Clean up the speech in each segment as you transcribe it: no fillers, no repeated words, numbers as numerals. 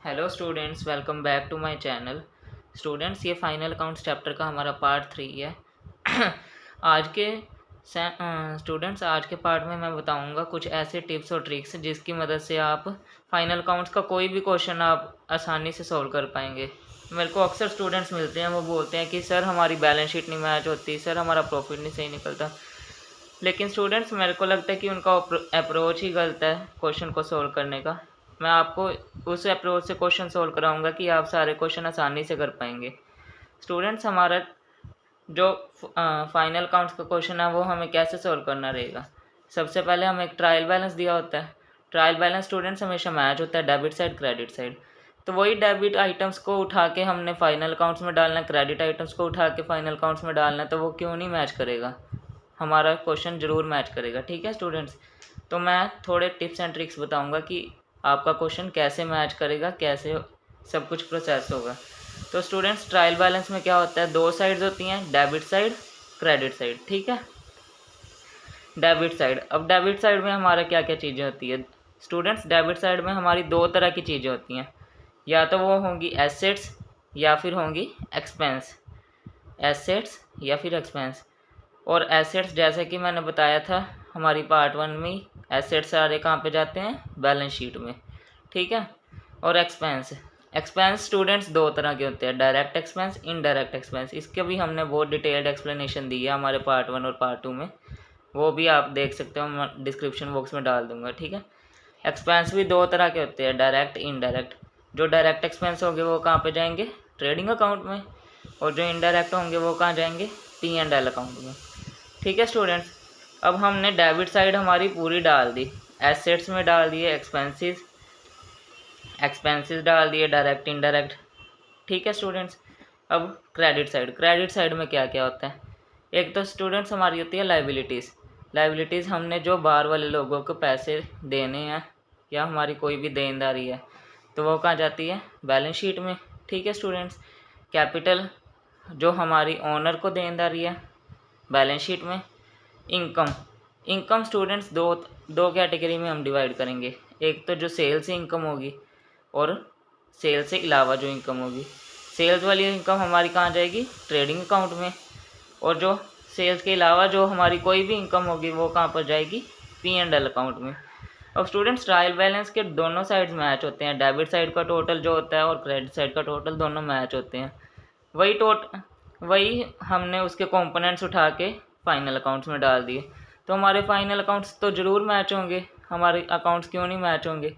Hello students, welcome back to my channel. Students, ये final accounts chapter का हमारा part 3 है। आज के स्टूडेंट्स, आज के पार्ट में मैं बताऊंगा कुछ ऐसे टिप्स और ट्रिक्स जिसकी मदद से आप फाइनल अकाउंट्स का कोई भी क्वेश्चन आप आसानी से सॉल्व कर पाएंगे। मेरे को अक्सर स्टूडेंट्स मिलते हैं, वो बोलते हैं कि सर हमारी बैलेंस शीट नहीं मैच होती, सर हमारा प्रॉफिट नहीं सही निकलता। लेकिन स्टूडेंट्स, मेरे को लगता है कि उनका अप्रोच ही गलत है क्वेश्चन को सॉल्व करने का। मैं आपको उस अप्रोच से क्वेश्चन सॉल्व कराऊंगा कि आप सारे क्वेश्चन आसानी से कर पाएंगे। स्टूडेंट्स, हमारा जो फाइनल काउंट्स का क्वेश्चन है वो हमें कैसे सॉल्व करना रहेगा। सबसे पहले हमें एक ट्रायल बैलेंस दिया होता है। ट्रायल बैलेंस स्टूडेंट्स हमेशा मैच होता है डेबिट साइड क्रेडिट साइड। तो वही डेबिट आइटम्स को उठा के हमने फाइनल अकाउंट्स में डालना है, क्रेडिट आइटम्स को उठा के फाइनल अकाउंट्स में डालना है, तो वो क्यों नहीं मैच करेगा? हमारा क्वेश्चन ज़रूर मैच करेगा। ठीक है स्टूडेंट्स, तो मैं थोड़े टिप्स एंड ट्रिक्स बताऊंगा कि आपका क्वेश्चन कैसे मैच करेगा, कैसे सब कुछ प्रोसेस होगा। तो स्टूडेंट्स, ट्रायल बैलेंस में क्या होता है, दो साइड्स होती हैं, डेबिट साइड क्रेडिट साइड। ठीक है, डेबिट साइड। अब डेबिट साइड में हमारा क्या क्या चीज़ें होती है स्टूडेंट्स? डेबिट साइड में हमारी दो तरह की चीज़ें होती हैं, या तो वो होंगी एसेट्स या फिर होंगी एक्सपेंस। एसेट्स या फिर एक्सपेंस। और एसेट्स, जैसे कि मैंने बताया था हमारी पार्ट 1 में ही, एसेट्स सारे कहाँ पे जाते हैं? बैलेंस शीट में। ठीक है। और एक्सपेंस, एक्सपेंस स्टूडेंट्स दो तरह के होते हैं, डायरेक्ट एक्सपेंस, इनडायरेक्ट एक्सपेंस। इसके भी हमने बहुत डिटेल्ड एक्सप्लेनेशन दी है हमारे पार्ट 1 और पार्ट 2 में, वो भी आप देख सकते हो, मैं डिस्क्रिप्शन बॉक्स में डाल दूंगा। ठीक है। एक्सपेंस भी दो तरह के होते हैं, डायरेक्ट इनडायरेक्ट। जो डायरेक्ट एक्सपेंस होंगे वो कहाँ पे जाएंगे? ट्रेडिंग अकाउंट में। और जो इनडायरेक्ट होंगे वो कहाँ जाएंगे? P&L अकाउंट में। ठीक है स्टूडेंट्स, अब हमने डेबिट साइड हमारी पूरी डाल दी, एसेट्स में डाल दिए एक्सपेंसेस, एक्सपेंसेस डाल दिए डायरेक्ट इनडायरेक्ट। ठीक है स्टूडेंट्स, अब क्रेडिट साइड। क्रेडिट साइड में क्या क्या होता है? एक तो स्टूडेंट्स हमारी होती है लाइबिलिटीज़। लाइबिलिटीज़, हमने जो बाहर वाले लोगों को पैसे देने हैं या हमारी कोई भी देनदारी है, तो वो कहाँ जाती है? बैलेंस शीट में। ठीक है स्टूडेंट्स। कैपिटल, जो हमारी ओनर को देनदारी है, बैलेंस शीट में। इनकम, इनकम स्टूडेंट्स दो दो कैटेगरी में हम डिवाइड करेंगे। एक तो जो सेल से इनकम होगी और सेल से अलावा जो इनकम होगी। सेल्स वाली इनकम हमारी कहाँ जाएगी? ट्रेडिंग अकाउंट में। और जो सेल्स के अलावा जो हमारी कोई भी इनकम होगी वो कहाँ पर जाएगी? P&L अकाउंट में। अब स्टूडेंट्स, ट्रायल बैलेंस के दोनों साइड्स मैच होते हैं, डेबिट साइड का टोटल जो होता है और क्रेडिट साइड का टोटल, दोनों मैच होते हैं। वही हमने उसके कंपोनेंट्स उठा के फाइनल अकाउंट्स में डाल दिए, तो हमारे फाइनल अकाउंट्स तो ज़रूर मैच होंगे। हमारे अकाउंट्स क्यों नहीं मैच होंगे?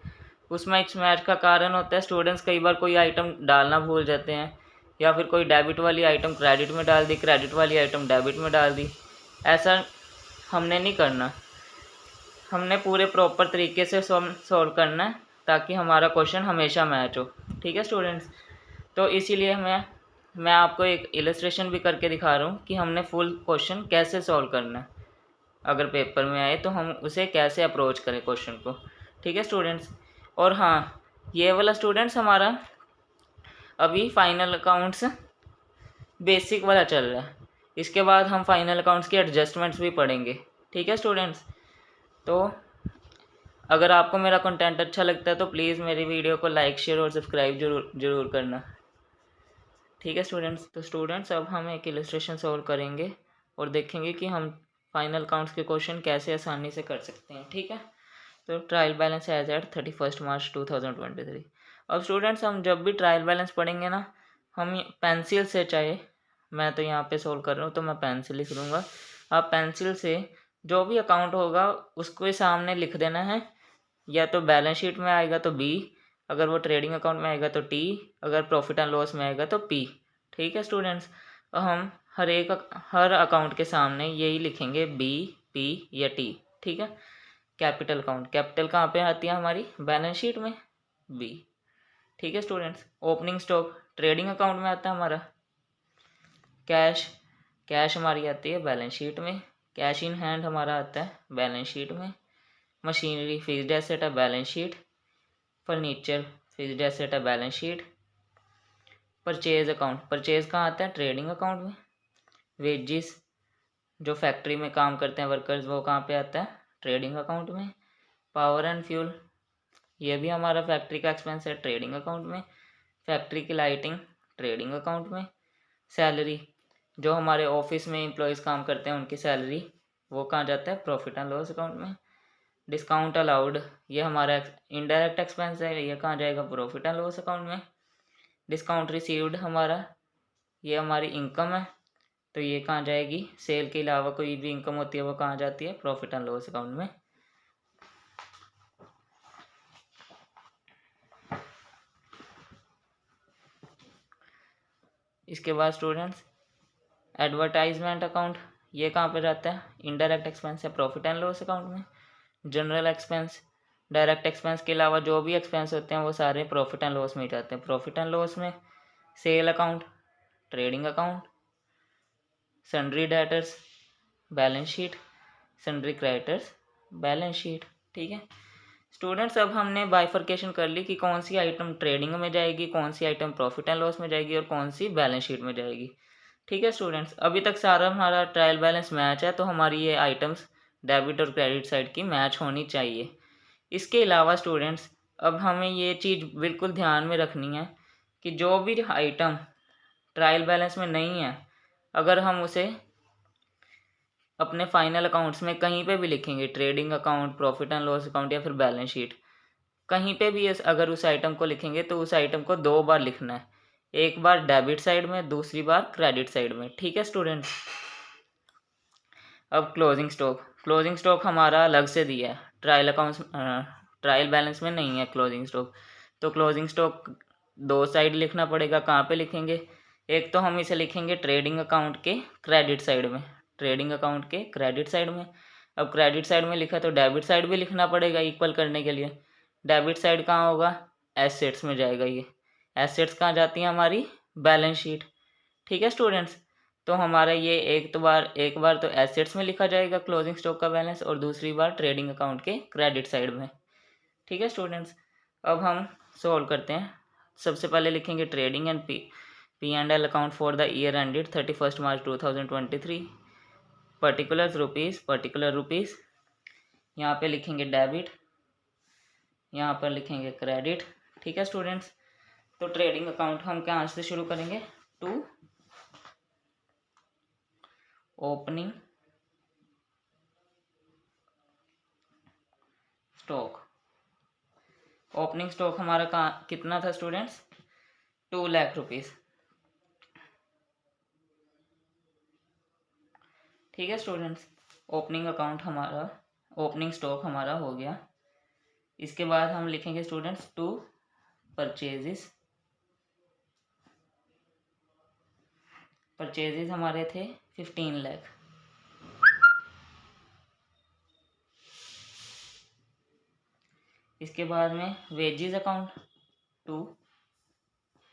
उसमें इस मैच का कारण होता है स्टूडेंट्स, कई बार कोई आइटम डालना भूल जाते हैं, या फिर कोई डेबिट वाली आइटम क्रेडिट में डाल दी, क्रेडिट वाली आइटम डेबिट में डाल दी। ऐसा हमने नहीं करना, हमने पूरे प्रॉपर तरीके से सॉल्व करना है ताकि हमारा क्वेश्चन हमेशा मैच हो। ठीक है स्टूडेंट्स, तो इसीलिए मैं आपको एक इलस्ट्रेशन भी करके दिखा रहा हूँ कि हमने फुल क्वेश्चन कैसे सॉल्व करना है। अगर पेपर में आए तो हम उसे कैसे अप्रोच करें क्वेश्चन को। ठीक है स्टूडेंट्स। और हाँ, ये वाला स्टूडेंट्स हमारा अभी फाइनल अकाउंट्स बेसिक वाला चल रहा है, इसके बाद हम फाइनल अकाउंट्स के एडजस्टमेंट्स भी पढ़ेंगे। ठीक है स्टूडेंट्स, तो अगर आपको मेरा कंटेंट अच्छा लगता है तो प्लीज़ मेरी वीडियो को लाइक, शेयर और सब्सक्राइब जरूर करना। ठीक है स्टूडेंट्स, तो स्टूडेंट्स अब हम एक इलस्ट्रेशन सॉल्व करेंगे और देखेंगे कि हम फाइनल काउंट्स के क्वेश्चन कैसे आसानी से कर सकते हैं। ठीक है, तो ट्रायल बैलेंस एज एट 31 मार्च 2023। अब स्टूडेंट्स, हम जब भी ट्रायल बैलेंस पढ़ेंगे ना, हम पेंसिल से, चाहे मैं तो यहाँ पे सोल्व कर रहा हूँ तो मैं पेन से लिख दूँगा, आप पेंसिल से जो भी अकाउंट होगा उसको सामने लिख देना है। या तो बैलेंस शीट में आएगा तो बी, अगर वो ट्रेडिंग अकाउंट में आएगा तो टी, अगर प्रॉफिट एंड लॉस में आएगा तो पी। ठीक है स्टूडेंट्स, तो हम हर अकाउंट के सामने यही लिखेंगे, बी, पी या टी। ठीक है। कैपिटल अकाउंट, कैपिटल कहाँ पे आती है हमारी? बैलेंस शीट में, बी। ठीक है students. Opening stock trading account में आता है हमारा। कैश, कैश हमारी आती है बैलेंस शीट में। कैश इन हैंड हमारा आता है बैलेंस शीट में। मशीनरी फिक्स्ड एसेट है balance sheet. Furniture fixed asset है balance sheet. Purchase account, purchase कहाँ आता है? ट्रेडिंग अकाउंट में। वेजिस, जो फैक्ट्री में काम करते हैं वर्कर्स, वो कहाँ पे आता है? ट्रेडिंग अकाउंट में। पावर एंड फ्यूल, ये भी हमारा फैक्ट्री का एक्सपेंस है ट्रेडिंग अकाउंट में। फैक्ट्री की लाइटिंग ट्रेडिंग अकाउंट में। सैलरी, जो हमारे ऑफिस में एम्प्लॉयज़ काम करते हैं उनकी सैलरी, वो कहाँ जाता है? प्रॉफिट एंड लॉस अकाउंट में। डिस्काउंट अलाउड, ये हमारा इनडायरेक्ट एक्सपेंस है, ये कहाँ जाएगा? प्रॉफिट एंड लॉस अकाउंट में। डिस्काउंट रिसीव्ड हमारा, ये हमारी इनकम है, तो ये कहाँ जाएगी? सेल के अलावा कोई भी इनकम होती है वो कहाँ जाती है? प्रॉफिट एंड लॉस अकाउंट में। इसके बाद स्टूडेंट्स एडवर्टाइजमेंट अकाउंट, ये कहाँ पे जाता है? इनडायरेक्ट एक्सपेंस है प्रॉफिट एंड लॉस अकाउंट में। जनरल एक्सपेंस, डायरेक्ट एक्सपेंस के अलावा जो भी एक्सपेंस होते हैं वो सारे प्रॉफिट एंड लॉस में ही जाते हैं, प्रॉफिट एंड लॉस में। Sale account trading account. Sundry debtors balance sheet, sundry creditors balance sheet. ठीक है स्टूडेंट्स, अब हमने बाइफर्केशन कर ली कि कौन सी आइटम ट्रेडिंग में जाएगी, कौन सी आइटम प्रॉफिट एंड लॉस में जाएगी और कौन सी बैलेंस शीट में जाएगी। ठीक है स्टूडेंट्स, अभी तक सारा हमारा ट्रायल बैलेंस मैच है, तो हमारी ये आइटम्स डेबिट और क्रेडिट साइड की मैच होनी चाहिए। इसके अलावा स्टूडेंट्स, अब हमें ये चीज़ बिल्कुल ध्यान में रखनी है कि जो भी आइटम ट्रायल बैलेंस में नहीं है, अगर हम उसे अपने फाइनल अकाउंट्स में कहीं पे भी लिखेंगे, trading account, profit and loss account या फिर बैलेंस शीट, कहीं पे भी अगर उस आइटम को लिखेंगे तो उस आइटम को 2 बार लिखना है, एक बार डेबिट साइड में, दूसरी बार क्रेडिट साइड में। ठीक है स्टूडेंट्स, अब क्लोजिंग स्टॉक हमारा अलग से दिया है, ट्रायल बैलेंस में नहीं है क्लोजिंग स्टॉक, तो क्लोजिंग स्टॉक 2 साइड लिखना पड़ेगा। कहाँ पे लिखेंगे? एक तो हम इसे लिखेंगे ट्रेडिंग अकाउंट के क्रेडिट साइड में, ट्रेडिंग अकाउंट के क्रेडिट साइड में। अब क्रेडिट साइड में लिखा तो डेबिट साइड भी लिखना पड़ेगा इक्वल करने के लिए। डेबिट साइड कहाँ होगा? एसेट्स में जाएगा। ये एसेट्स कहाँ जाती हैं? हमारी बैलेंस शीट। ठीक है स्टूडेंट्स, तो हमारा ये एक बार तो एसेट्स में लिखा जाएगा क्लोजिंग स्टॉक का बैलेंस, और दूसरी बार ट्रेडिंग अकाउंट के क्रेडिट साइड में। ठीक है स्टूडेंट्स, अब हम सॉल्व करते हैं। सबसे पहले लिखेंगे trading and P and L account for the year ended 31 March 2023, particular rupees, यहाँ पे लिखेंगे डेबिट, यहाँ पर लिखेंगे क्रेडिट। ठीक है स्टूडेंट्स, तो ट्रेडिंग अकाउंट हम कहाँ से शुरू करेंगे? To opening stock. Opening stock हमारा कहाँ कितना था स्टूडेंट्स? 2 लाख रुपीज़। ठीक है स्टूडेंट्स, ओपनिंग स्टॉक हमारा हो गया। इसके बाद हम लिखेंगे स्टूडेंट्स टू परचेजेस हमारे थे 15 लाख। इसके बाद में wages account, to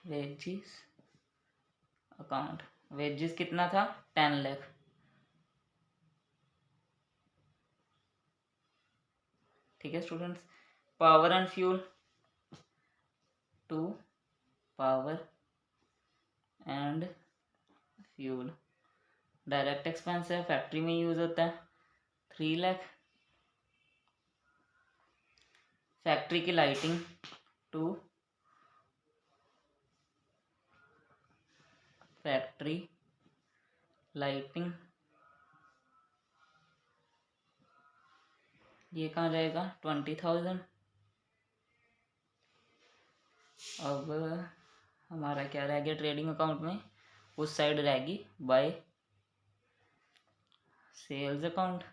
wages account, wages कितना था? 10 लाख। ठीक है students, power and fuel, to power and fuel, direct expense है, फैक्ट्री में यूज़ होता है, 3 लाख। फैक्ट्री की लाइटिंग, टू फैक्ट्री लाइटिंग, ये कहाँ जाएगा? 20,000। अब हमारा क्या रह गया ट्रेडिंग अकाउंट में? उस साइड रहेगी बाय सेल्स अकाउंट।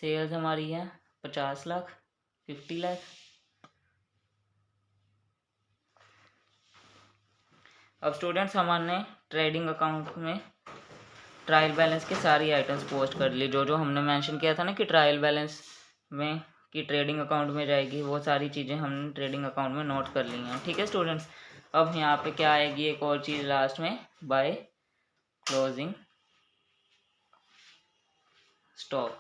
सेल्स हमारी है 50 लाख, 50 लाख। अब स्टूडेंट्स, हमने ट्रेडिंग अकाउंट में ट्रायल बैलेंस के सारी आइटम्स पोस्ट कर ली, जो हमने मेंशन किया था ना कि ट्रायल बैलेंस में कि ट्रेडिंग अकाउंट में जाएगी, वो सारी चीज़ें हमने ट्रेडिंग अकाउंट में नोट कर ली हैं। ठीक है स्टूडेंट्स, अब यहाँ पे क्या आएगी? एक और चीज़ लास्ट में, by closing stock.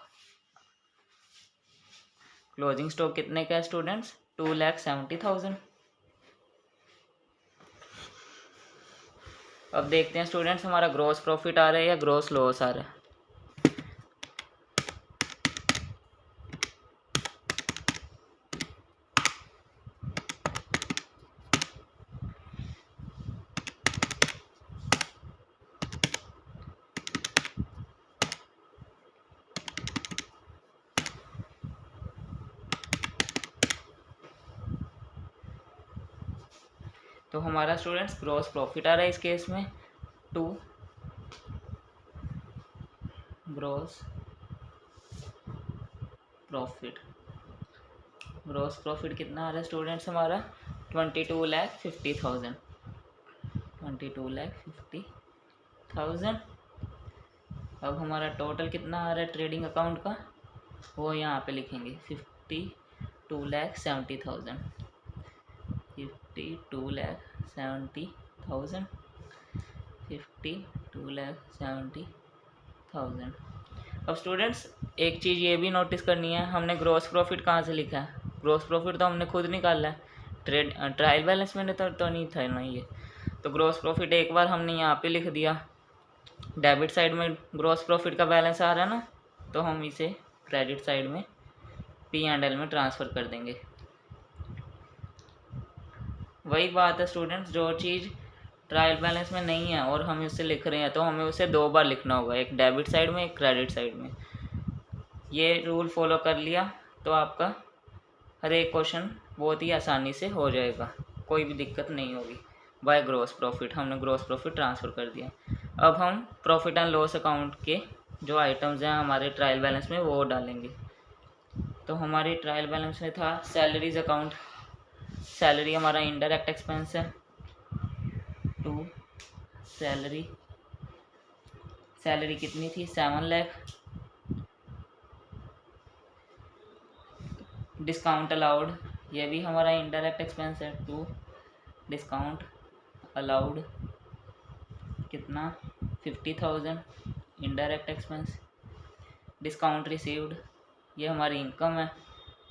Closing stock कितने का है स्टूडेंट्स? 2,70,000। अब देखते हैं स्टूडेंट्स, हमारा ग्रॉस प्रॉफिट आ रहा है या ग्रॉस लॉस आ रहा है। तो हमारा स्टूडेंट्स ग्रॉस प्रॉफिट आ रहा है इस केस में 2 ग्रॉस प्रॉफिट। ग्रॉस प्रॉफिट कितना आ रहा है स्टूडेंट्स हमारा 22,50,000। 22,50,000। अब हमारा टोटल कितना आ रहा है ट्रेडिंग अकाउंट का, वो यहाँ पे लिखेंगे 52,70,000। 52,70,000। 52,70,000। अब स्टूडेंट्स एक चीज़ ये भी नोटिस करनी है, हमने ग्रॉस प्रॉफिट कहाँ से लिखा है? ग्रॉस प्रॉफिट तो हमने खुद निकाला है, ट्रायल बैलेंस में तो नहीं था ना ये। तो ग्रॉस प्रॉफिट एक बार हमने यहाँ पे लिख दिया, डेबिट साइड में ग्रॉस प्रॉफिट का बैलेंस आ रहा है ना, तो हम इसे क्रेडिट साइड में P&L में ट्रांसफ़र कर देंगे। वही बात है स्टूडेंट्स, जो चीज़ ट्रायल बैलेंस में नहीं है और हम उसे लिख रहे हैं तो हमें उसे 2 बार लिखना होगा, एक डेबिट साइड में एक क्रेडिट साइड में। ये रूल फॉलो कर लिया तो आपका हर एक क्वेश्चन बहुत ही आसानी से हो जाएगा, कोई भी दिक्कत नहीं होगी। बाय ग्रॉस प्रॉफिट हमने ग्रॉस प्रॉफिट ट्रांसफ़र कर दिया। अब हम प्रॉफिट एंड लॉस अकाउंट के जो आइटम्स हैं हमारे ट्रायल बैलेंस में वो डालेंगे। तो हमारे ट्रायल बैलेंस में था सैलरीज अकाउंट। सैलरी हमारा इनडायरेक्ट एक्सपेंस है। 2 सैलरी। सैलरी कितनी थी 7 लाख। डिस्काउंट अलाउड, ये भी हमारा इनडायरेक्ट एक्सपेंस है। 2 डिस्काउंट अलाउड कितना 50,000 इनडायरेक्ट एक्सपेंस। डिस्काउंट रिसीव्ड, ये हमारी इनकम है,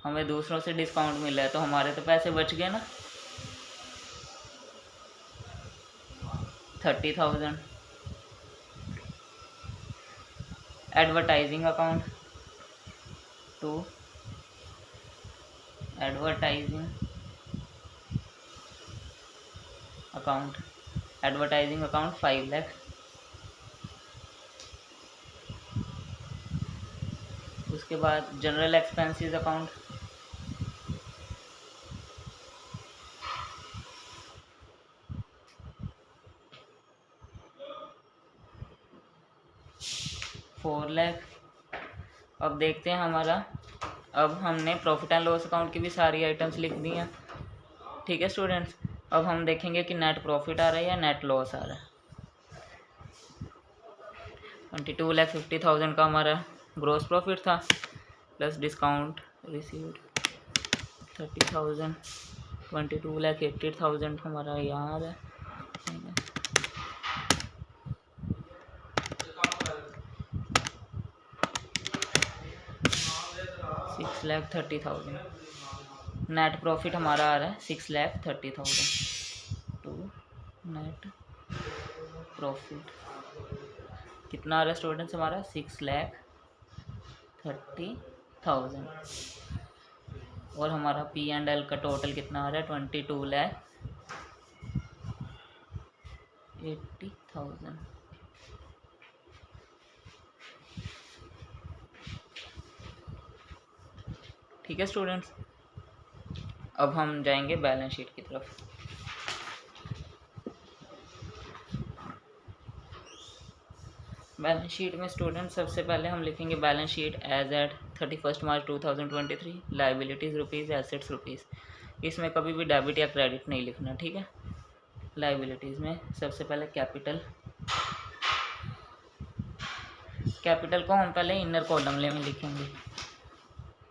हमें दूसरों से डिस्काउंट मिला है तो हमारे तो पैसे बच गए ना 30,000। Advertising account 2 advertising account. Advertising account 5 lakh. उसके बाद जनरल एक्सपेंसेस अकाउंट 4 लाख। अब देखते हैं हमारा, अब हमने प्रॉफिट एंड लॉस अकाउंट की भी सारी आइटम्स लिख दी हैं। ठीक है स्टूडेंट्स, अब हम देखेंगे कि नेट प्रॉफिट आ रहा है या नेट लॉस आ रहा है। 22,50,000 का हमारा ग्रॉस प्रॉफिट था, प्लस डिस्काउंट रिसीव्ड 30,000। 22,80,000 हमारा यहाँ आ रहा है। 6,30,000। नेट प्रॉफिट हमारा आ रहा है 6,30,000। टू नेट प्रॉफिट कितना आ रहा है स्टूडेंट्स हमारा 6,30,000। और हमारा P&L का टोटल कितना आ रहा है 22,80,000। ठीक है स्टूडेंट्स, अब हम जाएंगे बैलेंस शीट की तरफ। बैलेंस शीट में स्टूडेंट सबसे पहले हम लिखेंगे बैलेंस शीट एज एट 31 मार्च 2023। Liabilities rupees, assets rupees. इसमें कभी भी डेबिट या क्रेडिट नहीं लिखना, ठीक है। लाइबिलिटीज़ में सबसे पहले कैपिटल। कैपिटल को हम पहले इनर कॉलम में लिखेंगे।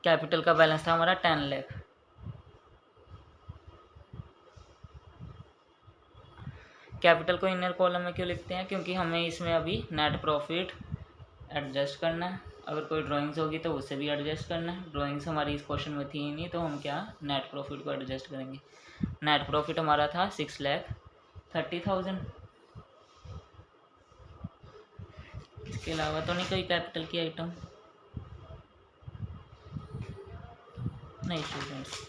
कैपिटल का बैलेंस था हमारा 10 लाख। कैपिटल को इनर कॉलम में क्यों लिखते हैं? क्योंकि हमें इसमें अभी नेट प्रॉफिट एडजस्ट करना है। अगर कोई ड्राइंग्स होगी तो उसे भी एडजस्ट करना है। ड्राइंग्स हमारी इस क्वेश्चन में थी ही नहीं, तो हम क्या नेट प्रॉफिट को एडजस्ट करेंगे। नेट प्रॉफिट हमारा था 6,30,000। इसके अलावा तो नहीं कोई कैपिटल की आइटम? नहीं स्टूडेंट्स।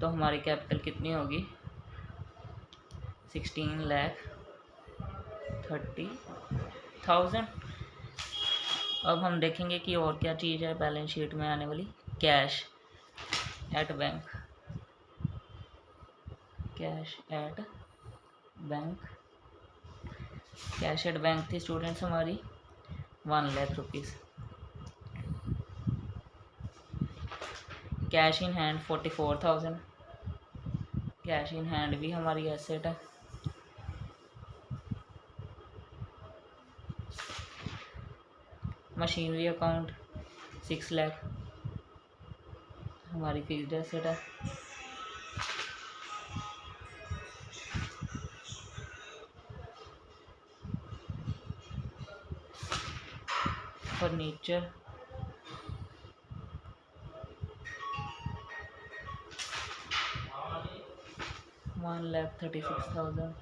तो हमारी कैपिटल कितनी होगी 16,30,000। अब हम देखेंगे कि और क्या चीज़ है बैलेंस शीट में आने वाली। Cash at bank. Cash at bank थी स्टूडेंट्स हमारी 1 lakh rupees. Cash in hand 44,000, cash in hand भी हमारी एसेट है। मशीनरी अकाउंट 6 लाख हमारी फिक्स्ड एसेट है। फर्नीचर 1,36,000।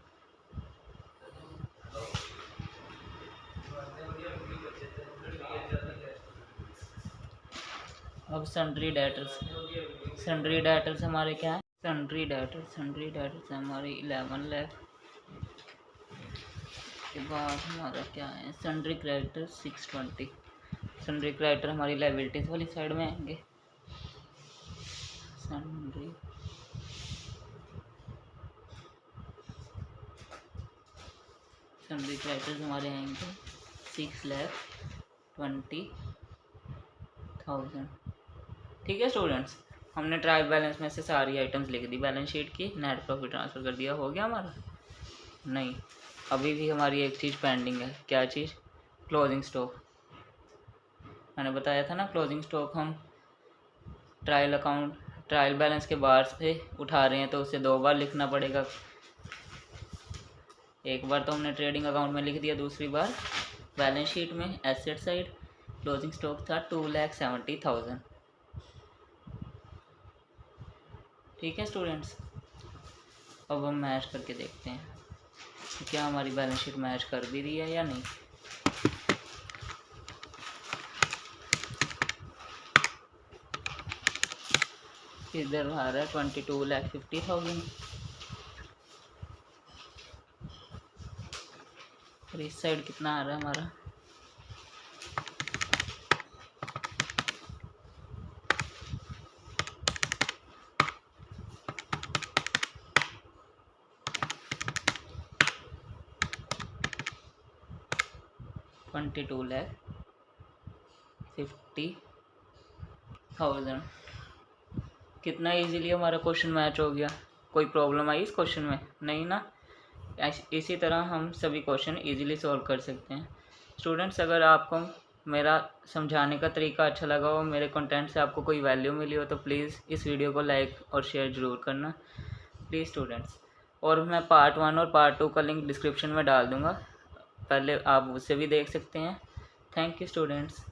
अब सन्ड्री डेटर्स हमारे क्या है? सन्ड्री डेटर्स हमारे 11 लाख के बाद हमारा क्या है? Sundry creditors 620। सन्ड्री क्रेडिटर हमारी लायबिलिटीज वाली साइड में आएंगे। सन्ड्री क्रेडिटर्स हमारे आएंगे 6,20,000। ठीक है स्टूडेंट्स, हमने ट्रायल बैलेंस में से सारी आइटम्स लिख दी बैलेंस शीट की, नेट प्रॉफिट ट्रांसफ़र कर दिया। हो गया हमारा? नहीं, अभी भी हमारी एक चीज़ पेंडिंग है। क्या चीज़? Closing stock. मैंने बताया था ना, क्लोजिंग स्टॉक हम ट्रायल बैलेंस के बाहर से उठा रहे हैं तो उसे 2 बार लिखना पड़ेगा। एक बार तो हमने ट्रेडिंग अकाउंट में लिख दिया, दूसरी बार बैलेंस शीट में एसेट साइड। क्लोजिंग स्टॉक था 2,70,000। ठीक है स्टूडेंट्स, अब हम मैच करके देखते हैं कि क्या हमारी बैलेंस शीट मैच कर भी रही है या नहीं। इधर आ रहा है 22,50,000 और इस साइड कितना आ रहा है हमारा? $22,50,000। कितना इजीली हमारा क्वेश्चन मैच हो गया। कोई प्रॉब्लम आई इस क्वेश्चन में? नहीं ना। इसी तरह हम सभी क्वेश्चन इजीली सॉल्व कर सकते हैं। स्टूडेंट्स, अगर आपको मेरा समझाने का तरीका अच्छा लगा हो, मेरे कंटेंट से आपको कोई वैल्यू मिली हो, तो प्लीज़ इस वीडियो को लाइक और शेयर ज़रूर करना प्लीज़ स्टूडेंट्स। और मैं पार्ट 1 और पार्ट 2 का लिंक डिस्क्रिप्शन में डाल दूँगा, पहले आप उसे भी देख सकते हैं। Thank you students.